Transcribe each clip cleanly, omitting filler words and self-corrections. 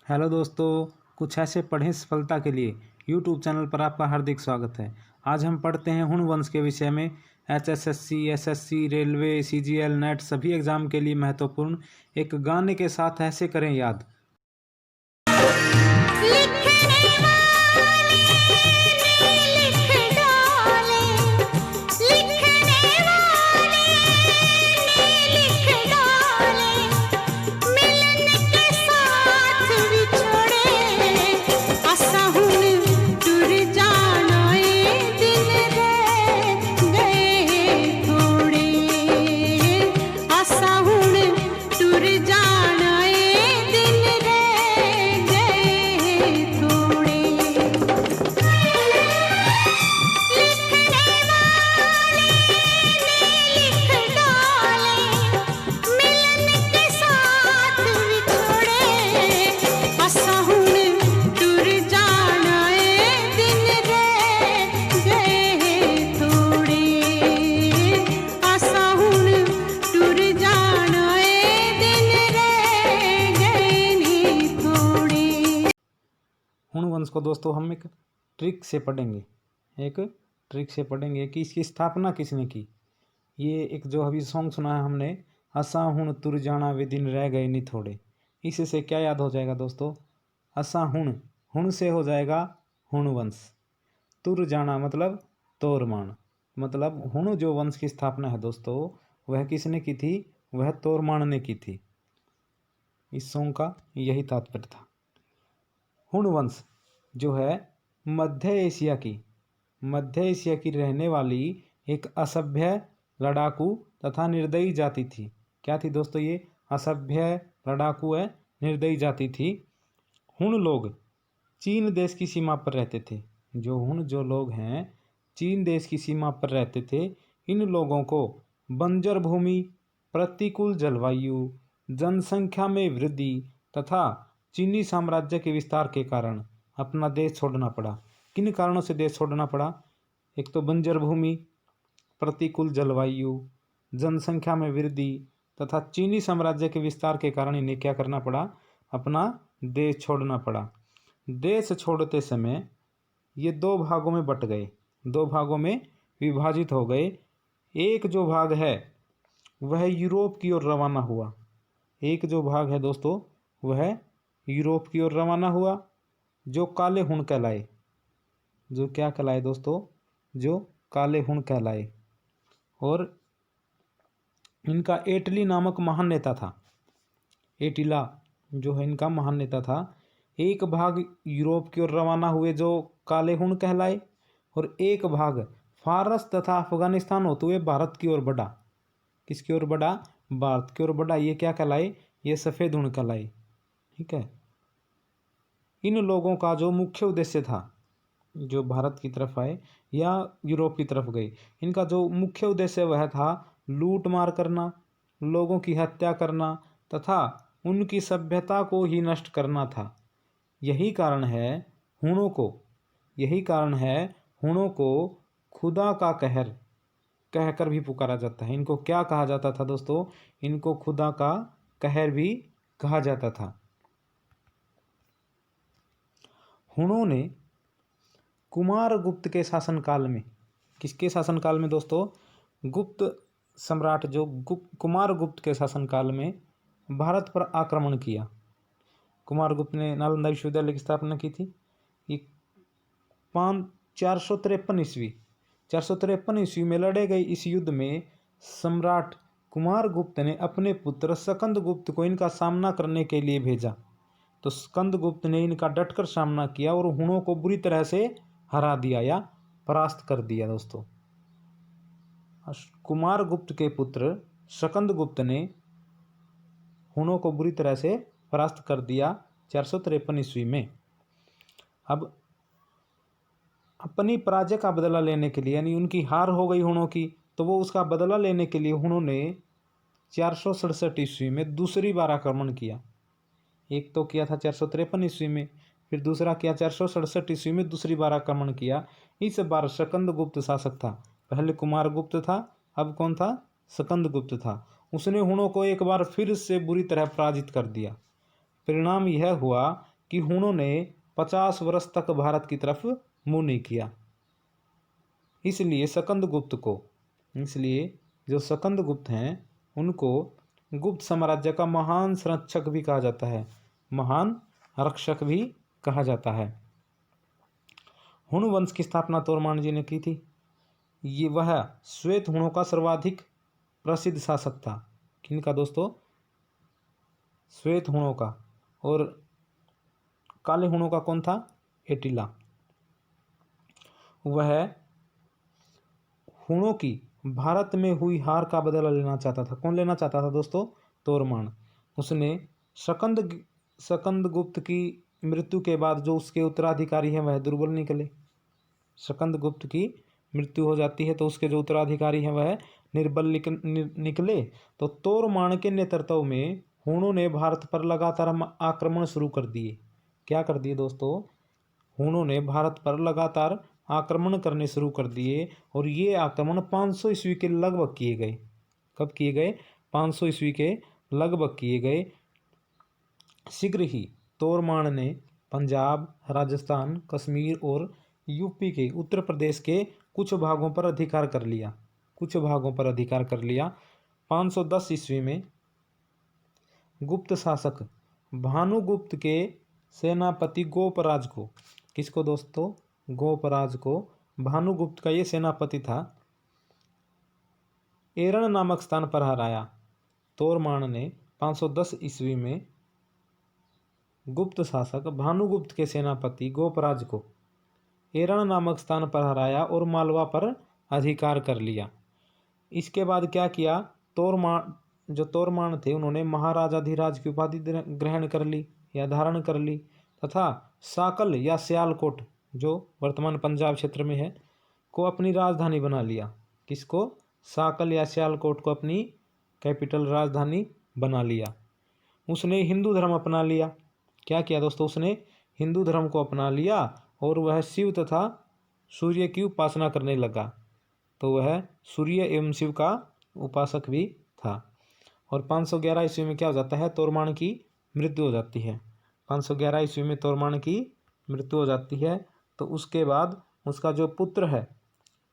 Hello दोस्तों, कुछ ऐसे पढ़ें सफलता के लिए यूट्यूब चैनल पर आपका हार्दिक स्वागत है। आज हम पढ़ते हैं हुण वंश के विषय में। HSSC, SSC, railway, CGL, net सभी एग्जाम के लिए महत्वपूर्ण एक गाने के साथ ऐसे करें याद। हुण वंश को दोस्तों हम एक ट्रिक से पढ़ेंगे कि इसकी स्थापना किसने की। ये एक जो अभी सॉन्ग सुना है हमने, असा हुण तुर जाना वे दिन रह गए नी थोड़े, इससे क्या याद हो जाएगा दोस्तों? असा हुण से हो जाएगा हुण वंश। तुर जाना मतलब तोरमान, मतलब हुण जो वंश की स्थापना है दोस्तों वह किसने की थी? वह तोरमान ने की थी। इस सॉन्ग का यही तात्पर्य था। हुण वंश जो है मध्य एशिया की रहने वाली एक असभ्य, लड़ाकू तथा निर्दयी जाति थी। क्या थी दोस्तों? ये असभ्य, लड़ाकू है, निर्दयी जाति थी। हुण लोग चीन देश की सीमा पर रहते थे। जो लोग हैं चीन देश की सीमा पर रहते थे। इन लोगों को बंजर भूमि, प्रतिकूल जलवायु, जनसंख्या में वृद्धि तथा चीनी साम्राज्य के विस्तार के कारण अपना देश छोड़ना पड़ा। किन कारणों से देश छोड़ना पड़ा? एक तो बंजर भूमि, प्रतिकूल जलवायु, जनसंख्या में वृद्धि तथा चीनी साम्राज्य के विस्तार के कारण इन्हें क्या करना पड़ा? अपना देश छोड़ना पड़ा। देश छोड़ते समय ये दो भागों में बट गए, दो भागों में विभाजित हो गए। एक जो भाग है वह यूरोप की ओर रवाना हुआ। एक जो भाग है दोस्तों वह यूरोप की ओर रवाना हुआ, जो काले हुण कहलाए। जो क्या कहलाए दोस्तों? जो काले हुण कहलाए। और इनका एटली नामक महान नेता था। एटिला जो है इनका महान नेता था। एक भाग यूरोप की ओर रवाना हुए जो काले हुण कहलाए, और एक भाग फारस तथा अफगानिस्तान होते हुए भारत की ओर बढ़ा। किसकी ओर बढ़ा? भारत की ओर बढ़ा। ये क्या कहलाए? ये सफ़ेद हुण कहलाए। ठीक है। इन लोगों का जो मुख्य उद्देश्य था, जो भारत की तरफ आए या यूरोप की तरफ गए, इनका जो मुख्य उद्देश्य वह था लूट मार करना, लोगों की हत्या करना तथा उनकी सभ्यता को ही नष्ट करना था। यही कारण है हुणों को खुदा का कहर कहकर भी पुकारा जाता है। इनको क्या कहा जाता था दोस्तों? इनको खुदा का कहर भी कहा जाता था। हुणों ने कुमारगुप्त के शासनकाल में, किसके शासनकाल में दोस्तों? गुप्त सम्राट जो कुमारगुप्त के शासनकाल में भारत पर आक्रमण किया। कुमारगुप्त ने नालंदा विश्वविद्यालय की स्थापना की थी। ये 453 ईस्वी में लड़े गए इस युद्ध में सम्राट कुमारगुप्त ने अपने पुत्र स्कंदगुप्त को इनका सामना करने के लिए भेजा। तो स्कंदगुप्त ने इनका डटकर सामना किया और हुणों को बुरी तरह से हरा दिया या परास्त कर दिया। दोस्तों कुमारगुप्त के पुत्र स्कंदगुप्त ने हुणों को बुरी तरह से परास्त कर दिया 453 ईस्वी में। अब अपनी पराजय का बदला लेने के लिए, यानी उनकी हार हो गई हुणों की, तो वो उसका बदला लेने के लिए हुणों ने 467 ईस्वी में दूसरी बार आक्रमण किया। एक तो किया था 453 ईस्वी में, फिर दूसरा किया 467 ईस्वी में, दूसरी बार आक्रमण किया। इस बार स्कंदगुप्त शासक था। पहले कुमारगुप्त था, अब कौन था? स्कंदगुप्त था। उसने हुणों को एक बार फिर से बुरी तरह पराजित कर दिया। परिणाम यह हुआ कि हुणों ने 50 वर्ष तक भारत की तरफ मुंह नहीं किया। इसलिए जो स्कंदगुप्त हैं उनको गुप्त साम्राज्य का महान संरक्षक भी कहा जाता है, महान रक्षक भी कहा जाता है। हुण वंश की स्थापना तोरमान जी ने की थी। ये वह श्वेत हुणों का सर्वाधिक प्रसिद्ध शासक था। किनका दोस्तों? श्वेत हुणों का। और काले हुणों का कौन था? एटिला। वह हुणों की भारत में हुई हार का बदला लेना चाहता था। कौन लेना चाहता था दोस्तों? तोरमान। उसने स्कंदगुप्त की मृत्यु के बाद जो उसके उत्तराधिकारी हैं वह दुर्बल निकले। स्कंदगुप्त की मृत्यु हो जाती है तो उसके जो उत्तराधिकारी हैं वह निर्बल निकले। तो तोरमान के नेतृत्व में हुणों ने भारत पर लगातार आक्रमण शुरू कर दिए। क्या कर दिए दोस्तों? हुणों ने भारत पर लगातार आक्रमण करने शुरू कर दिए और ये आक्रमण 500 ईस्वी के लगभग किए गए। कब किए गए? 500 ईस्वी के लगभग किए गए। शीघ्र ही तोरमान ने पंजाब, राजस्थान, कश्मीर और यूपी के उत्तर प्रदेश के कुछ भागों पर अधिकार कर लिया। 510 ईस्वी में गुप्त शासक भानुगुप्त के सेनापति गोपराज को, किसको दोस्तों? गोपराज को, भानुगुप्त का ये सेनापति था, एरण नामक स्थान पर हराया। तोरमान ने 510 ईस्वी में गुप्त शासक भानुगुप्त के सेनापति गोपराज को एरण नामक स्थान पर हराया और मालवा पर अधिकार कर लिया। इसके बाद क्या किया? तोरमान थे उन्होंने महाराजाधिराज की उपाधि ग्रहण कर ली या धारण कर ली तथा साकल या सियालकोट, जो वर्तमान पंजाब क्षेत्र में है, को अपनी राजधानी बना लिया। किसको? साकल या सियालकोट को अपनी कैपिटल राजधानी बना लिया। उसने हिंदू धर्म अपना लिया। क्या किया दोस्तों? उसने हिंदू धर्म को अपना लिया और वह शिव तथा सूर्य की उपासना करने लगा। तो वह सूर्य एवं शिव का उपासक भी था। और 511 ईस्वी में क्या हो जाता है? तोरमान की मृत्यु हो जाती है। 511 ईस्वी में तोरमान की मृत्यु हो जाती है। तो उसके बाद उसका जो पुत्र है,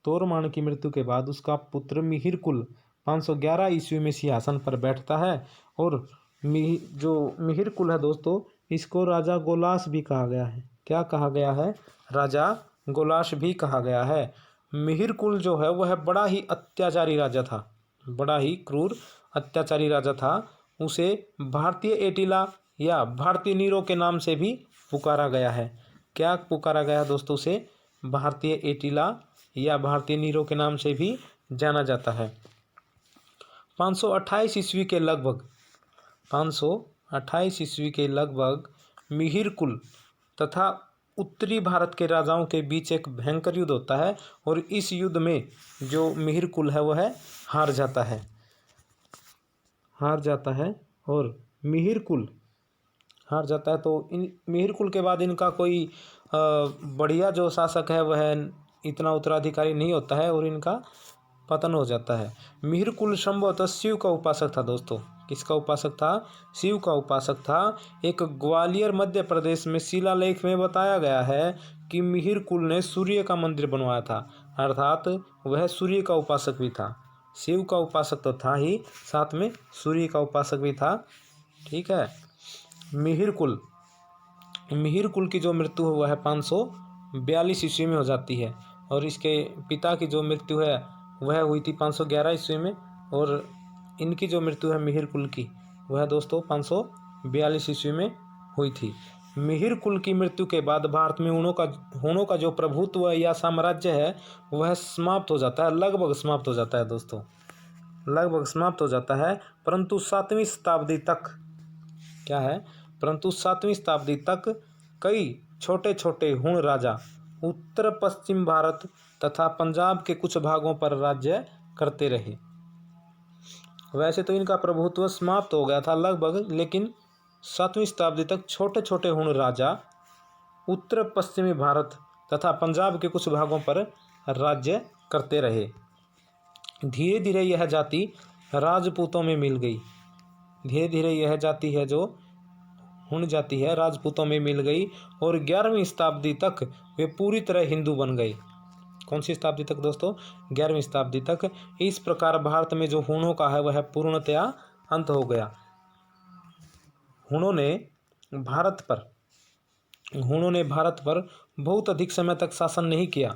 तोरमान की मृत्यु के बाद उसका पुत्र मिहिरकुल 511 ईस्वी में सिंहासन पर बैठता है। और जो मिहिरकुल है दोस्तों, इसको राजा गोलाश भी कहा गया है। क्या कहा गया है? राजा गोलाश भी कहा गया है। मिहिरकुल जो है वह बड़ा ही अत्याचारी राजा था, बड़ा ही क्रूर अत्याचारी राजा था। उसे भारतीय एटिला या भारतीय नीरो के नाम से भी पुकारा गया है। क्या पुकारा गया दोस्तों? से भारतीय एटिला या भारतीय नीरो के नाम से भी जाना जाता है। 528 ईस्वी के लगभग मिहिरकुल तथा उत्तरी भारत के राजाओं के बीच एक भयंकर युद्ध होता है और इस युद्ध में जो मिहिरकुल है वह हार जाता है और मिहिरकुल हार जाता है। तो इन मिहिरकुल के बाद इनका कोई बढ़िया जो शासक है वह इतना उत्तराधिकारी नहीं होता है और इनका पतन हो जाता है। मिहिरकुल संभवतः शिव का उपासक था दोस्तों। किसका उपासक था? शिव का उपासक था। एक ग्वालियर मध्य प्रदेश में शिलालेख में बताया गया है कि मिहिरकुल ने सूर्य का मंदिर बनवाया था, अर्थात वह सूर्य का उपासक भी था। शिव का उपासक तो था ही, साथ में सूर्य का उपासक भी था। ठीक है। मिहिरकुल की जो मृत्यु है वह 542 ईस्वी में हो जाती है और इसके पिता की जो मृत्यु है वह हुई थी 511 ईस्वी में और इनकी जो मृत्यु है मिहिरकुल की वह दोस्तों 542 ईस्वी में हुई थी। मिहिरकुल की मृत्यु के बाद भारत में हुणों का जो प्रभुत्व या साम्राज्य है वह समाप्त हो जाता है, लगभग समाप्त हो जाता है दोस्तों, लगभग समाप्त हो जाता है। परंतु 7वीं शताब्दी तक क्या है? परंतु 7वीं शताब्दी तक कई छोटे छोटे हुण राजा उत्तर पश्चिम भारत तथा पंजाब के कुछ भागों पर राज्य करते रहे। वैसे तो इनका प्रभुत्व समाप्त हो गया था लगभग, लेकिन 7वीं शताब्दी तक छोटे छोटे हुण राजा उत्तर पश्चिमी भारत तथा पंजाब के कुछ भागों पर राज्य करते रहे। धीरे धीरे यह जाति राजपूतों में मिल गई। धीरे धीरे यह जाति है जो हुण जाति है राजपूतों में मिल गई और 11वीं शताब्दी तक वे पूरी तरह हिंदू बन गए। कौन सी शताब्दी तक दोस्तों? 11वीं शताब्दी तक। इस प्रकार भारत में जो हुणों का है वह पूर्णतया अंत हो गया। हुणों ने भारत पर बहुत अधिक समय तक शासन नहीं किया।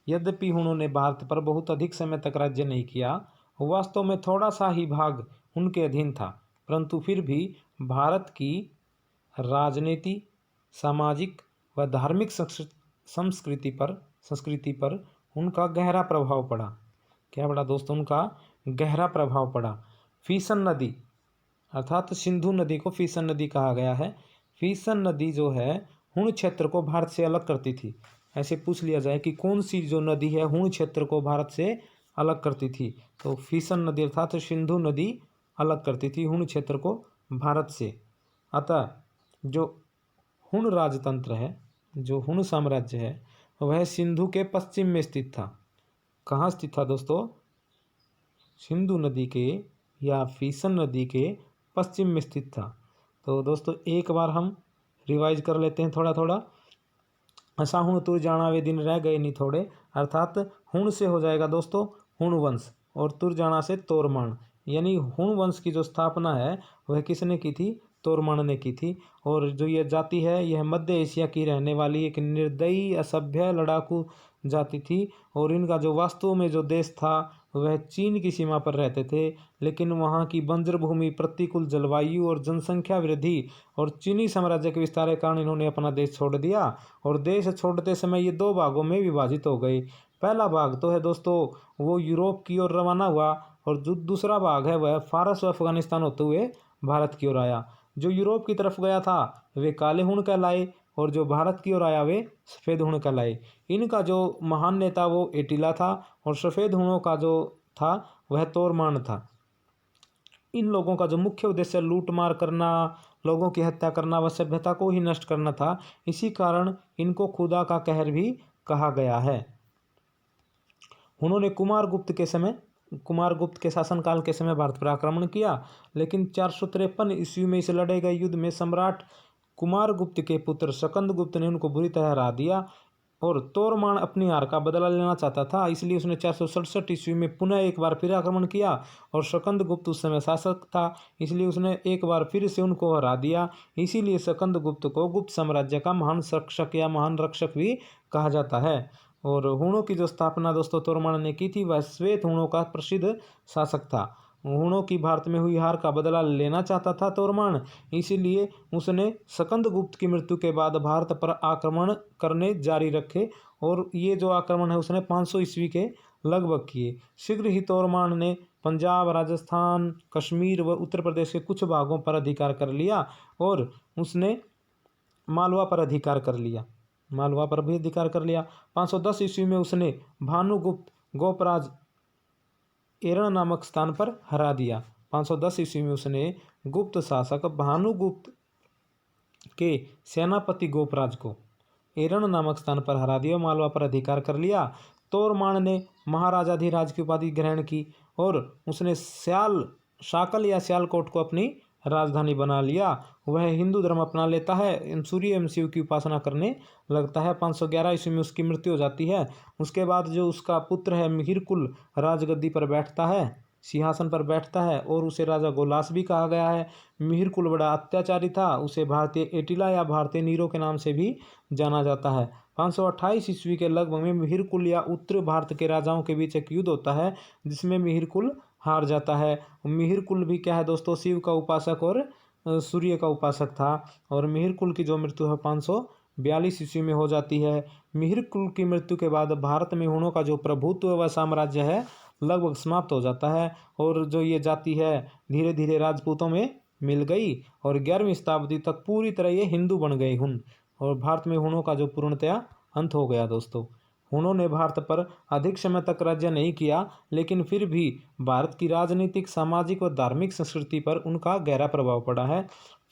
यद्यपि हुणों ने भारत पर बहुत अधिक समय तक राज्य नहीं किया, वास्तव में थोड़ा सा ही भाग उनके अधीन था, परंतु फिर भी भारत की राजनीति, सामाजिक व धार्मिक संस्कृति पर उनका गहरा प्रभाव पड़ा। क्या पड़ा दोस्तों? उनका गहरा प्रभाव पड़ा। फीसन नदी अर्थात सिंधु नदी को फीसन नदी कहा गया है। फीसन नदी जो है हुण क्षेत्र को भारत से अलग करती थी। ऐसे पूछ लिया जाए कि कौन सी जो नदी है हुण क्षेत्र को भारत से अलग करती थी, तो फीसन नदी अर्थात सिंधु नदी अलग करती थी हुण क्षेत्र को भारत से। अतः जो हुण राजतंत्र है, जो हुण साम्राज्य है, वह सिंधु के पश्चिम में स्थित था। कहाँ स्थित था दोस्तों? सिंधु नदी के या फीसन नदी के पश्चिम में स्थित था। तो दोस्तों एक बार हम रिवाइज कर लेते हैं थोड़ा थोड़ा। ऐसा हुण तुर जाना वे दिन रह गए नहीं थोड़े, अर्थात हुण से हो जाएगा दोस्तों हुण वंश और तुर जाना से तोरमाण, यानी हुण वंश की जो स्थापना है वह किसने की थी? तोरमाण ने की थी। और जो यह जाति है यह मध्य एशिया की रहने वाली एक निर्दयी, असभ्य, लड़ाकू जाति थी और इनका जो वास्तव में जो देश था वह चीन की सीमा पर रहते थे, लेकिन वहाँ की बंजर भूमि, प्रतिकूल जलवायु और जनसंख्या वृद्धि और चीनी साम्राज्य के विस्तार के कारण इन्होंने अपना देश छोड़ दिया और देश छोड़ते समय ये 2 भागों में विभाजित हो गए। पहला भाग तो है दोस्तों वो यूरोप की ओर रवाना हुआ और जो दूसरा भाग है वह फारस व अफगानिस्तान होते हुए भारत की ओर आया। जो यूरोप की तरफ गया था वे काले हुण कहलाए और जो भारत की ओर आया वे सफ़ेद हुण कहलाए। इनका जो महान नेता वो एटिला था और सफ़ेद हुणों का जो था वह तोरमाण था। इन लोगों का जो मुख्य उद्देश्य लूट मार करना, लोगों की हत्या करना व सभ्यता को ही नष्ट करना था। इसी कारण इनको खुदा का कहर भी कहा गया है। उन्होंने कुमारगुप्त के शासनकाल के समय भारत पर आक्रमण किया, लेकिन 453 ईस्वी में इस लड़े गए युद्ध में सम्राट कुमारगुप्त के पुत्र स्कंदगुप्त ने उनको बुरी तरह हरा दिया और तोरमाण अपनी हार का बदला लेना चाहता था, इसलिए उसने 467 ईस्वी में पुनः एक बार फिर आक्रमण किया और स्कंदगुप्त उस समय शासक था, इसलिए उसने एक बार फिर से उनको हरा दिया। इसीलिए स्कंदगुप्त को गुप्त साम्राज्य का महान रक्षक या महान रक्षक भी कहा जाता है। और हुणों की जो स्थापना दोस्तों तोरमाण ने की थी वह श्वेत हुणों का प्रसिद्ध शासक था। हुणों की भारत में हुई हार का बदला लेना चाहता था तोरमाण, इसीलिए उसने स्कंदगुप्त की मृत्यु के बाद भारत पर आक्रमण करने जारी रखे और ये जो आक्रमण है उसने 500 ईस्वी के लगभग किए। शीघ्र ही तोरमाण ने पंजाब, राजस्थान, कश्मीर व उत्तर प्रदेश के कुछ भागों पर अधिकार कर लिया और उसने मालवा पर भी अधिकार कर लिया। 510 ईस्वी में उसने भानुगुप्त गोपराज एरण नामक स्थान पर हरा दिया। 510 ईस्वी में उसने गुप्त शासक भानुगुप्त के सेनापति गोपराज को एरण नामक स्थान पर हरा दिया, मालवा पर अधिकार कर लिया। तोरमाण ने महाराजाधिराज की उपाधि ग्रहण की और उसने शाकल या सियालकोट को अपनी राजधानी बना लिया। वह हिंदू धर्म अपना लेता है, सूर्य एवं शिव की उपासना करने लगता है। 511 ईस्वी में उसकी मृत्यु हो जाती है। उसके बाद जो उसका पुत्र है मिहिरकुल राजगद्दी पर बैठता है, सिंहासन पर बैठता है और उसे राजा गोलास भी कहा गया है। मिहिरकुल बड़ा अत्याचारी था, उसे भारतीय एटिला या भारतीय नीरो के नाम से भी जाना जाता है। 528 ईस्वी के लगभग में मिहिरकुल या उत्तर भारत के राजाओं के बीच एक युद्ध होता है जिसमें मिहिरकुल हार जाता है। मिहिरकुल भी क्या है दोस्तों शिव का उपासक और सूर्य का उपासक था और मिहिरकुल की जो मृत्यु है 542 ईस्वी में हो जाती है। मिहिरकुल की मृत्यु के बाद भारत में हुणों का जो प्रभुत्व व साम्राज्य है लगभग समाप्त हो जाता है और जो ये जाति है धीरे धीरे राजपूतों में मिल गई और 11वीं शताब्दी तक पूरी तरह ये हिंदू बन गए हुण और भारत में हुणों का जो पूर्णतया अंत हो गया दोस्तों। हुणों ने भारत पर अधिक समय तक राज्य नहीं किया, लेकिन फिर भी भारत की राजनीतिक, सामाजिक व धार्मिक संस्कृति पर उनका गहरा प्रभाव पड़ा है।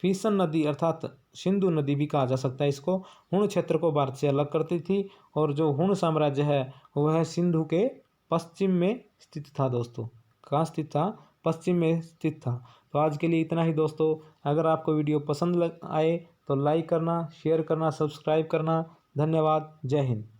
फीसन नदी अर्थात सिंधु नदी भी कहा जा सकता है इसको, हुण क्षेत्र को भारत से अलग करती थी और जो हुण साम्राज्य है वह सिंधु के पश्चिम में स्थित था दोस्तों। कहाँ स्थित था? पश्चिम में स्थित था। तो आज के लिए इतना ही दोस्तों। अगर आपको वीडियो पसंद आए तो लाइक करना, शेयर करना, सब्सक्राइब करना। धन्यवाद। जय हिंद।